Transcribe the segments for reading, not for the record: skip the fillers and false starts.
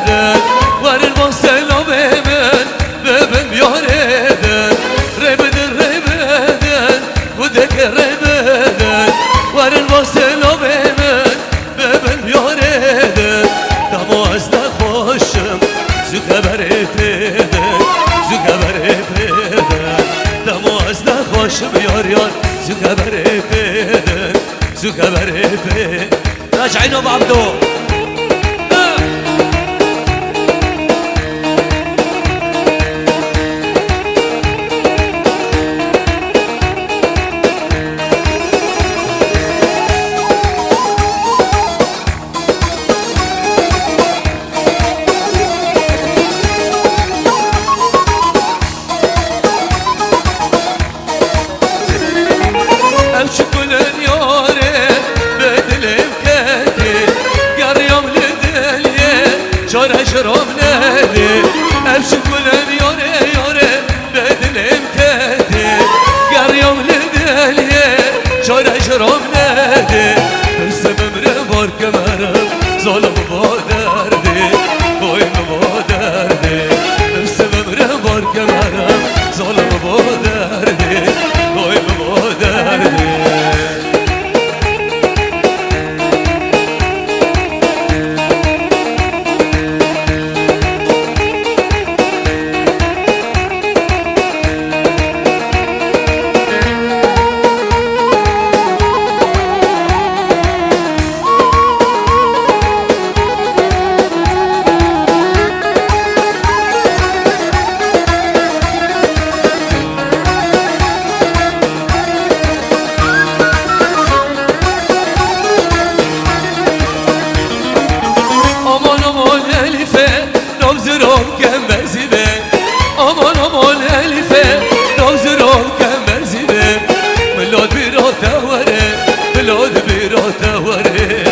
eden Varın bu selam emen Bebem yar eden Rebeden rebeden Bu deke rebeden Varın bu selam emen Bebem yar eden Tam o azda hoşum Zükeber eden Zükeber eden Tam o azda hoşum yar yar Zükeber eden Zükeber eden راجعين ابو عبدو شرم نادي أمشي كلن يوري يوري بدل امكادي قر يوم لدالي شرم نادي السبب ربار كمرم ظلم بودردي قويم بودردي السبب ربار كمرم ظلم بودردي قويم بودردي نوزرهم كم برزبه aman aman Elife نوزرهم كم برزبه ملاد بیراته وره ملاد بیراته وره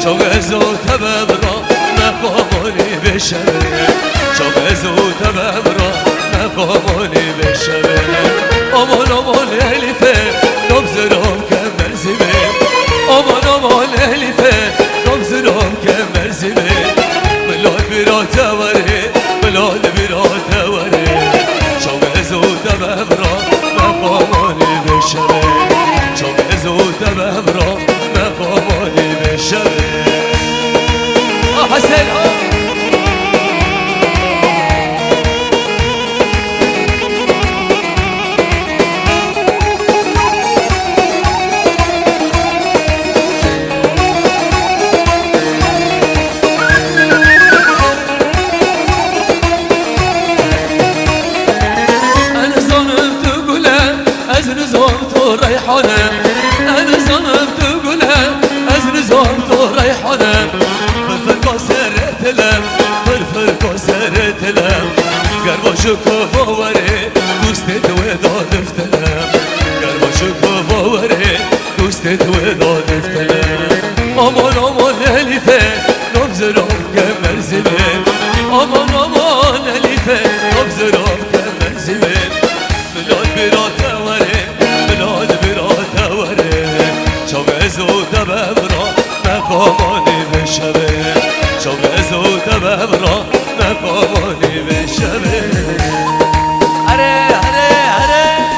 çok ezot ببرا مقامانی بشوه çok ezot ببرا مقامانی بشوه aman aman Elife نوزرهم كم برزبه aman aman Elife نوزرهم كم برزبه ملاد بیراته وره ملاد بیراته وره çok ezot ببرا مقامانی بشوه çok ezot ببرا مقامانی بشوه حسن ريحانة أنا ظننت قولها أزن زهرت ريحانة فرفر كسرت لم فرفر كسرت لم قرباشو كفاوري دوستت وداد افتلم قرباشو كفاوري دوستت وداد افتلم aman aman Elife نبزرم كمر زبل aman aman Elife نبزرم كمر زبل ملاد براته وره ملاد براته وره çok ezot ببرا مقامانی بشوه çok ezot ببرا مقامانی بشوه اره اره اره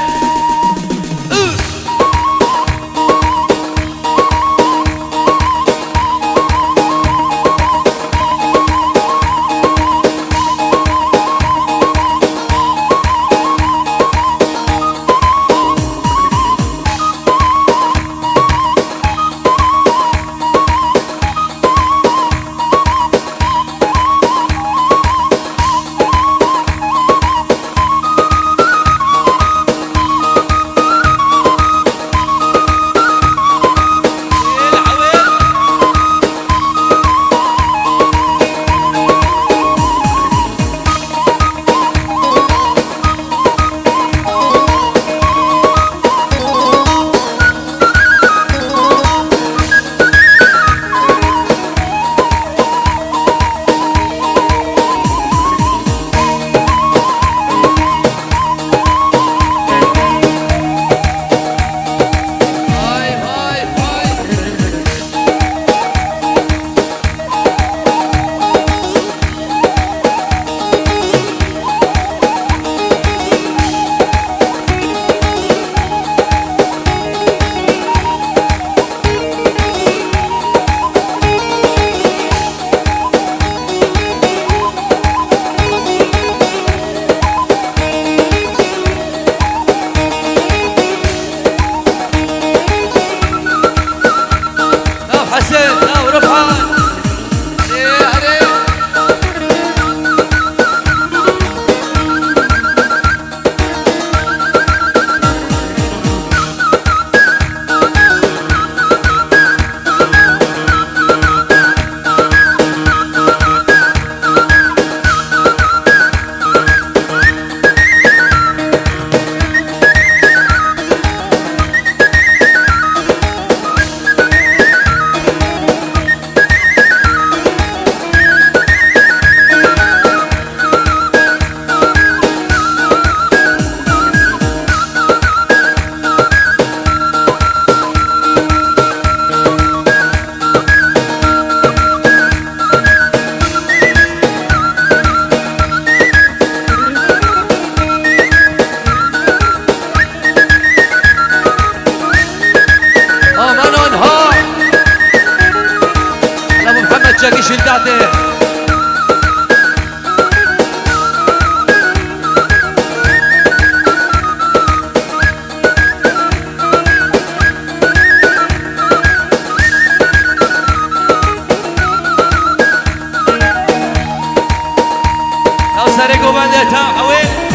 سر گوبنده تا حویل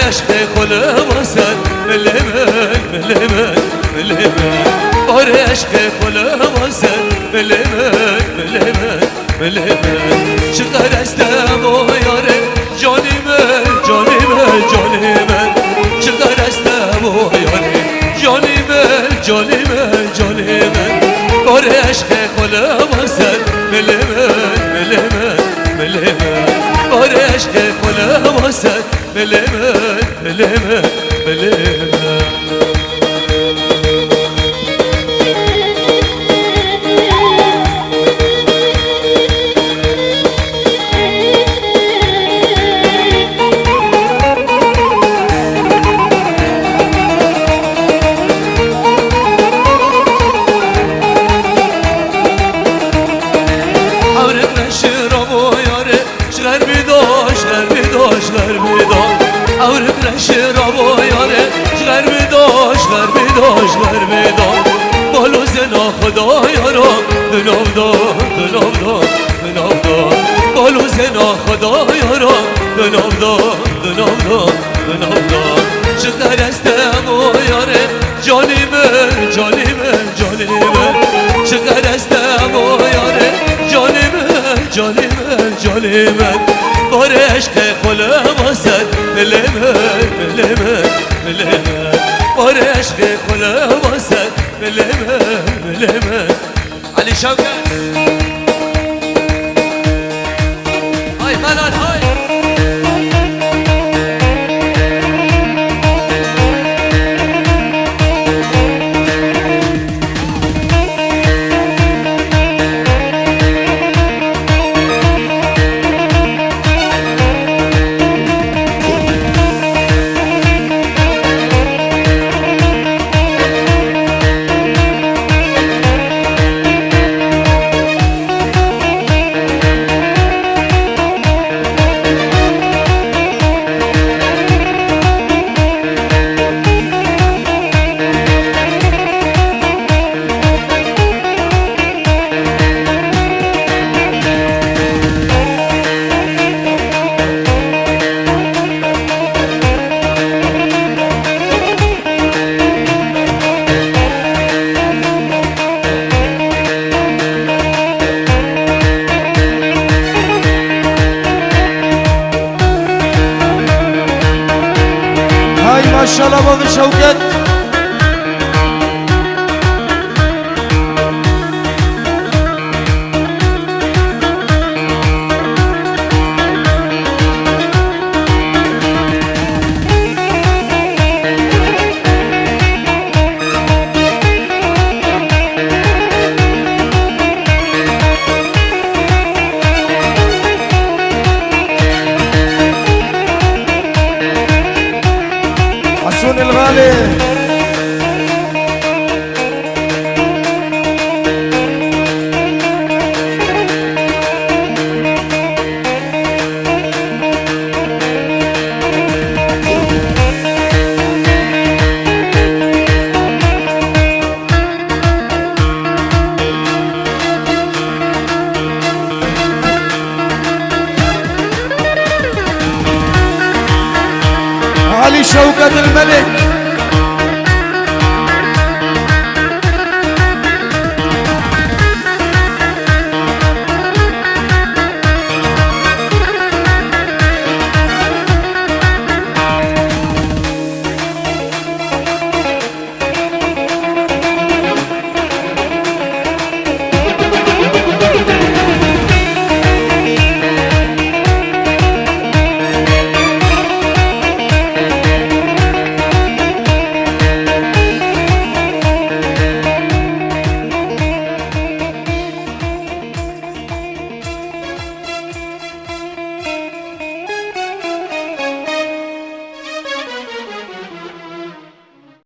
عشق خلا واسد ملمن ملمن ملمن بار عشق خلا واسد ملمن ملمن ملمن چقدر استم و یاره جانی من جانی من جانی من چقدر استم و یاره جانی من جانی من جانی من بار عشق خلا واسد ملمن ملمن ملمن بار عشق خلا واسد ملمن ملمن ملمن شراب و یاره غرب داشت بالو زنا خدا یارا دنام داد بالو زنا خدا یارا دنام داد چقدر استم و یاره جانی من جانی من جانی من چقدر استم و یاره جانی من جانی من جانی من بار عشق خلا واسد ملمن ملمن ملمن بار عشق خلا واسد ملمن ملمن علی شوکت های ملال های ماشاءالله بابا شوکت الغالي علي شوكت الملك